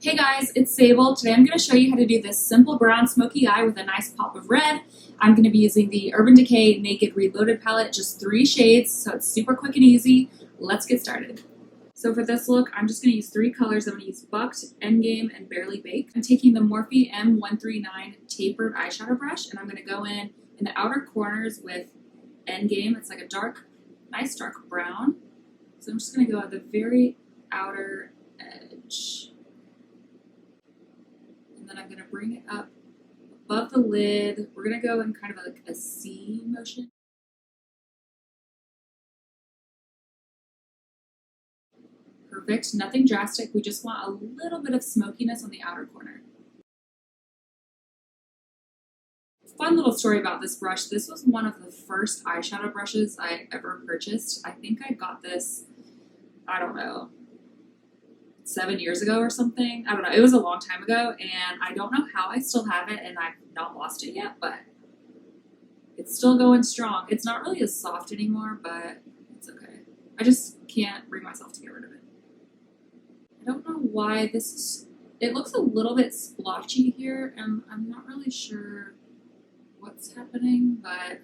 Hey guys, it's Sable. Today I'm going to show you how to do this simple brown smoky eye with a nice pop of red. I'm going to be using the Urban Decay Naked Reloaded palette, just 3 shades, so it's super quick and easy. Let's get started. So for this look, I'm just going to use 3 colors. I'm going to use Bucked, Endgame, and Barely Baked. I'm taking the Morphe M139 tapered eyeshadow brush, and I'm going to go in the outer corners with Endgame. It's like a dark, nice dark brown. So I'm just going to go at the very outer edge. And then I'm going to bring it up above the lid. We're going to go in kind of like a C motion. Perfect. Nothing drastic. We just want a little bit of smokiness on the outer corner. Fun little story about this brush. This was one of the first eyeshadow brushes I ever purchased. I think I got this, I don't know, 7 years ago or something. I don't know. It was a long time ago, and I don't know how I still have it, and I've not lost it yet, but it's still going strong. It's not really as soft anymore, but it's okay. I just can't bring myself to get rid of it. I don't know why it looks a little bit splotchy here, and I'm not really sure what's happening, but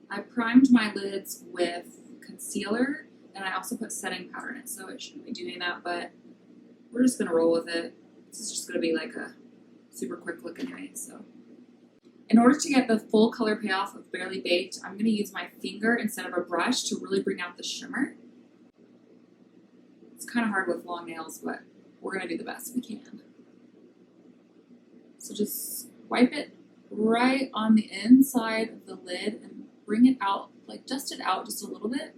I primed my lids with concealer, and I also put setting powder in it, so it shouldn't be doing that, but we're just going to roll with it. This is just going to be like a super quick look anyway, so. In order to get the full color payoff of Barely Baked, I'm going to use my finger instead of a brush to really bring out the shimmer. It's kind of hard with long nails, but we're going to do the best we can. So just wipe it right on the inside of the lid and bring it out, like dust it out just a little bit.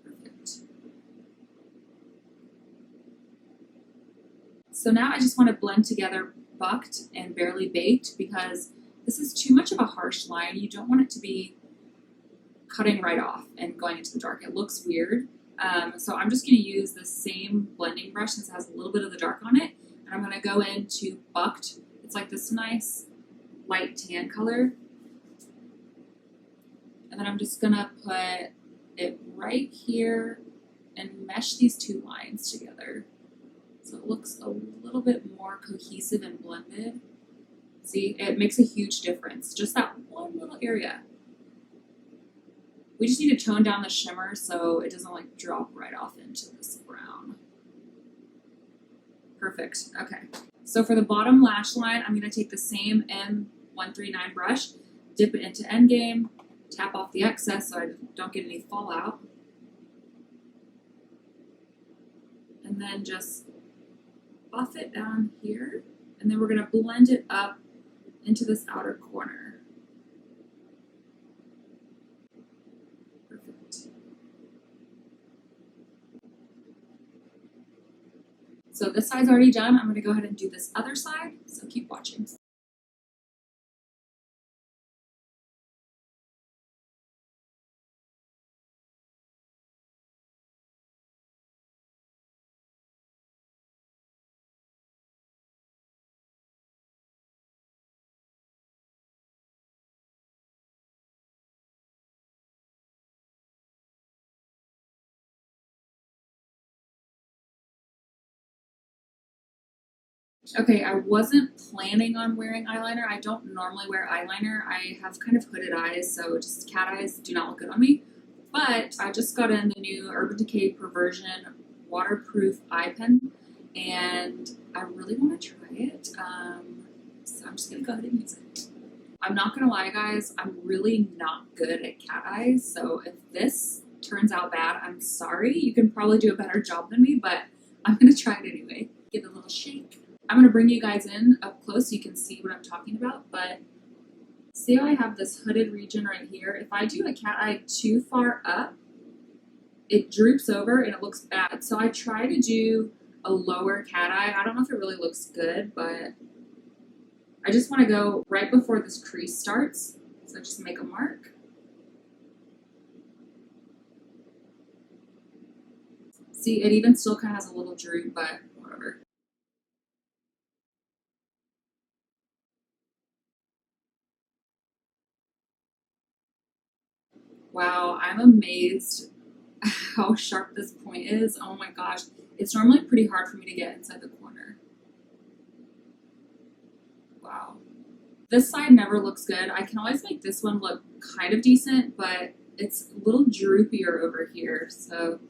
Perfect. So now I just want to blend together Bucked and Barely Baked because this is too much of a harsh line. You don't want it to be cutting right off and going into the dark. It looks weird. So I'm just going to use the same blending brush since it has a little bit of the dark on it. And I'm going to go into Bucked. It's like this nice light tan color. And then I'm just going to put it right here and mesh these 2 lines together. So it looks a little bit more cohesive and blended. See, it makes a huge difference. Just that one little area. We just need to tone down the shimmer so it doesn't like drop right off into this brown. Perfect. Okay. So for the bottom lash line, I'm going to take the same M139 brush, dip it into Endgame, tap off the excess so I don't get any fallout. And then just buff it down here. And then we're going to blend it up into this outer corner. Perfect. So this side's already done. I'm going to go ahead and do this other side. So keep watching. Okay, I wasn't planning on wearing eyeliner. I don't normally wear eyeliner. I have kind of hooded eyes, so just cat eyes do not look good on me. But I just got in the new Urban Decay Perversion waterproof eye pen, and I really want to try it. So I'm just going to go ahead and use it. I'm not going to lie, guys. I'm really not good at cat eyes, so if this turns out bad, I'm sorry. You can probably do a better job than me, but I'm going to try it anyway. Give it a little shake. I'm going to bring you guys in up close so you can see what I'm talking about, but see how I have this hooded region right here? If I do a cat eye too far up, it droops over and it looks bad. So I try to do a lower cat eye. I don't know if it really looks good, but I just want to go right before this crease starts. So just make a mark. See, it even still kind of has a little droop, but whatever. Wow, I'm amazed how sharp this point is. Oh my gosh. It's normally pretty hard for me to get inside the corner. Wow. This side never looks good. I can always make this one look kind of decent, but it's a little droopier over here. So,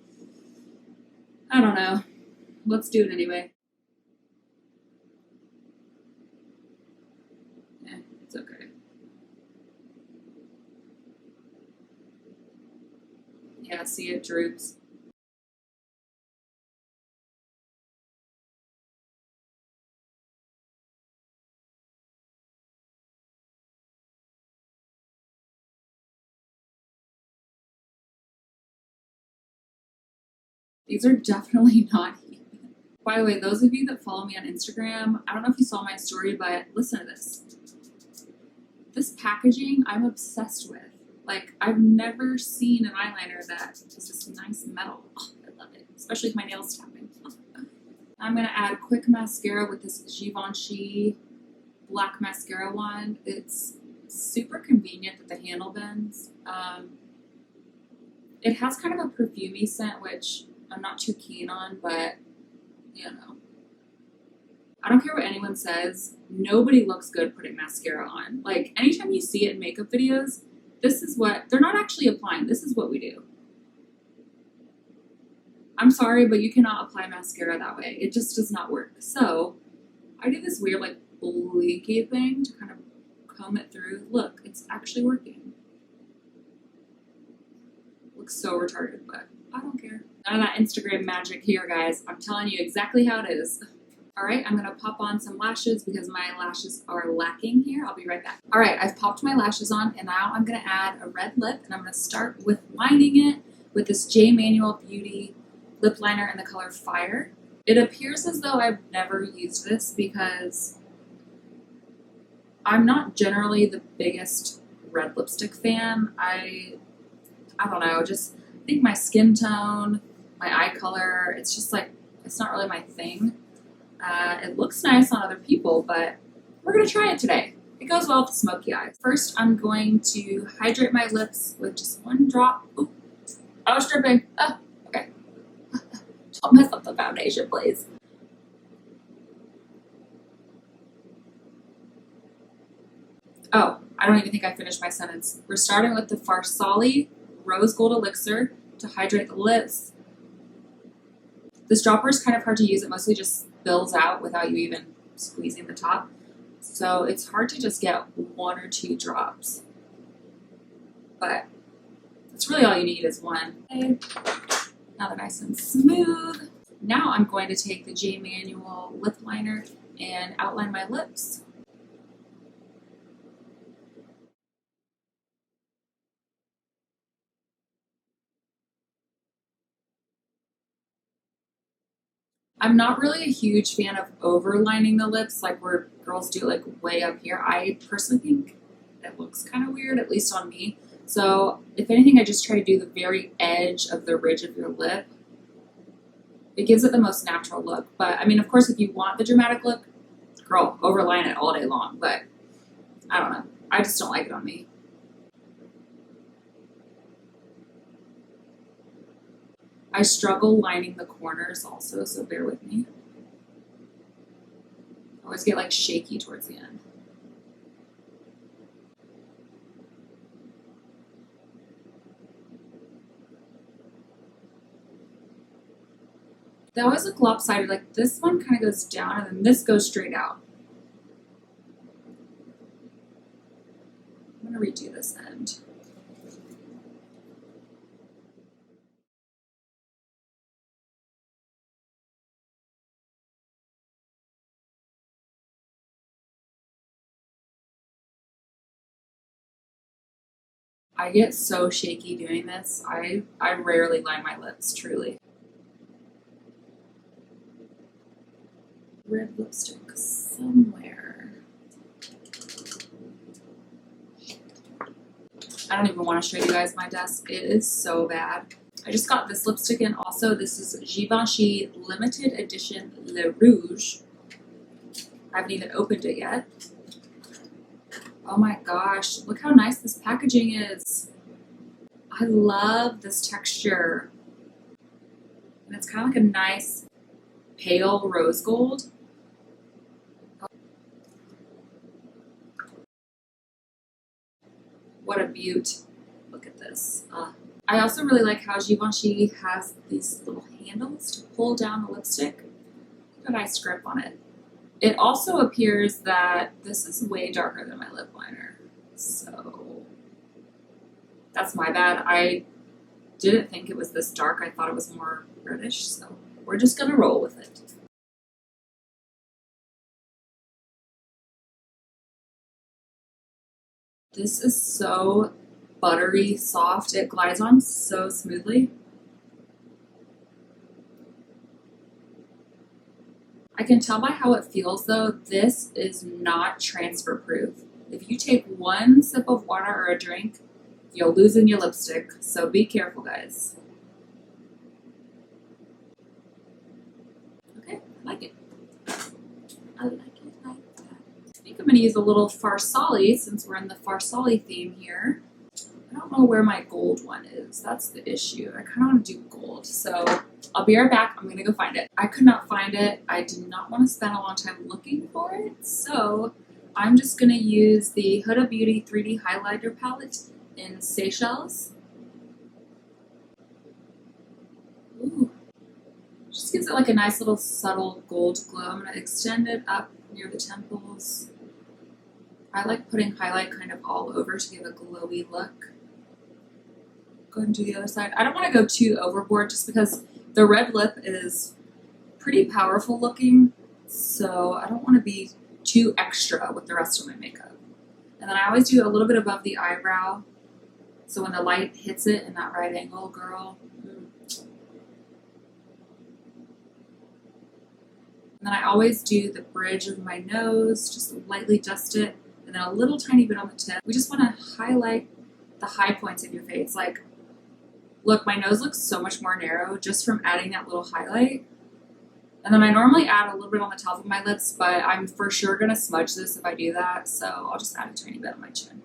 I don't know. Let's do it anyway. Yeah, it's okay. Yeah, see, it droops. These are definitely not even. By the way, those of you that follow me on Instagram, I don't know if you saw my story, but listen to this. This packaging I'm obsessed with. Like, I've never seen an eyeliner that is this nice metal. Oh, I love it, especially with my nails tapping. I'm going to add a quick mascara with this Givenchy black mascara wand. It's super convenient that the handle bends. It has kind of a perfumey scent, which I'm not too keen on, but, you know. I don't care what anyone says. Nobody looks good putting mascara on. Like, anytime you see it in makeup videos, this is what, they're not actually applying. This is what we do. I'm sorry, but you cannot apply mascara that way. It just does not work. So, I do this weird, like, blinky thing to kind of comb it through. Look, it's actually working. Looks so retarded, but I don't care. None of that Instagram magic here, guys. I'm telling you exactly how it is. All right, I'm gonna pop on some lashes because my lashes are lacking here. I'll be right back. All right, I've popped my lashes on, and now I'm gonna add a red lip, and I'm gonna start with lining it with this J. Manuel Beauty lip liner in the color Fire. It appears as though I've never used this because I'm not generally the biggest red lipstick fan. I don't know, just I think my skin tone, my eye color, it's just like, it's not really my thing. It looks nice on other people, but we're going to try it today. It goes well with smoky eyes. First, I'm going to hydrate my lips with just one drop. Ooh, I was dripping. Oh, okay. Don't mess up the foundation, please. Oh, I don't even think I finished my sentence. We're starting with the Farsali Rose Gold Elixir to hydrate the lips. This dropper is kind of hard to use. It mostly just spills out without you even squeezing the top. So it's hard to just get one or two drops. But that's really all you need is one. Okay. Now they're nice and smooth. Now I'm going to take the J. Manuel lip liner and outline my lips. I'm not really a huge fan of overlining the lips, like where girls do like way up here. I personally think it looks kind of weird, at least on me. So if anything, I just try to do the very edge of the ridge of your lip. It gives it the most natural look. But I mean, of course, if you want the dramatic look, girl, overline it all day long. But I don't know. I just don't like it on me. I struggle lining the corners also, so bear with me. I always get like shaky towards the end. They always look lopsided. Like this one kind of goes down and then this goes straight out. I'm gonna redo this end. I get so shaky doing this. I rarely line my lips, truly. Red lipstick somewhere. I don't even want to show you guys my desk. It is so bad. I just got this lipstick in also. This is Givenchy limited edition Le Rouge. I haven't even opened it yet. Oh my gosh, look how nice this packaging is. I love this texture. And it's kind of like a nice pale rose gold. What a beaut. Look at this. I also really like how Givenchy has these little handles to pull down the lipstick. Look at a nice grip on it. It also appears that this is way darker than my lip liner. So that's my bad. I didn't think it was this dark. I thought it was more reddish. So we're just going to roll with it. This is so buttery soft. It glides on so smoothly. I can tell by how it feels though, this is not transfer proof. If you take one sip of water or a drink, you'll loosen your lipstick. So be careful, guys. Okay, I like it. I like it like that. I think I'm going to use a little Farsali since we're in the Farsali theme here. I don't know where my gold one is. That's the issue. I kind of want to do gold. So I'll be right back. I'm going to go find it. I could not find it. I did not want to spend a long time looking for it. So I'm just going to use the Huda Beauty 3D Highlighter Palette in Seychelles. Ooh. Just gives it like a nice little subtle gold glow. I'm going to extend it up near the temples. I like putting highlight kind of all over to give a glowy look. Go ahead and do the other side. I don't want to go too overboard just because the red lip is pretty powerful looking, so I don't want to be too extra with the rest of my makeup. And then I always do a little bit above the eyebrow, so when the light hits it in that right angle, girl. And then I always do the bridge of my nose, just lightly dust it, and then a little tiny bit on the tip. We just want to highlight the high points of your face. Like, look, my nose looks so much more narrow just from adding that little highlight. And then I normally add a little bit on the top of my lips, but I'm for sure going to smudge this if I do that, so I'll just add a tiny bit on my chin.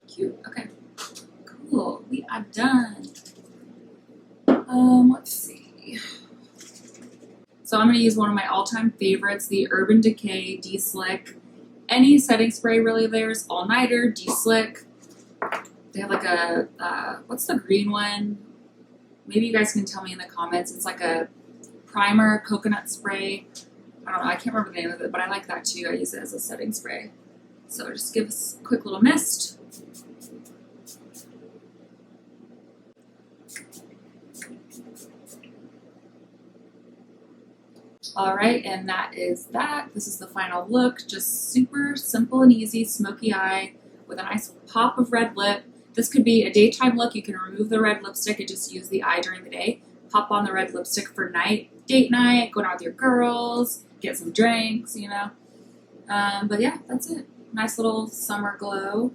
Cute. Okay. Cool. We are done. Let's see. So I'm going to use one of my all-time favorites, the Urban Decay De-Slick. Any setting spray really, there's all-nighter, De-Slick. They have like a, what's the green one? Maybe you guys can tell me in the comments. It's like a primer coconut spray. I don't know, I can't remember the name of it, but I like that too. I use it as a setting spray. So just give us a quick little mist. All right, and that is that. This is the final look. Just super simple and easy, smoky eye with a nice pop of red lip. This could be a daytime look. You can remove the red lipstick and just use the eye during the day. Pop on the red lipstick for date night, going out with your girls, get some drinks, you know. But yeah, that's it. Nice little summer glow.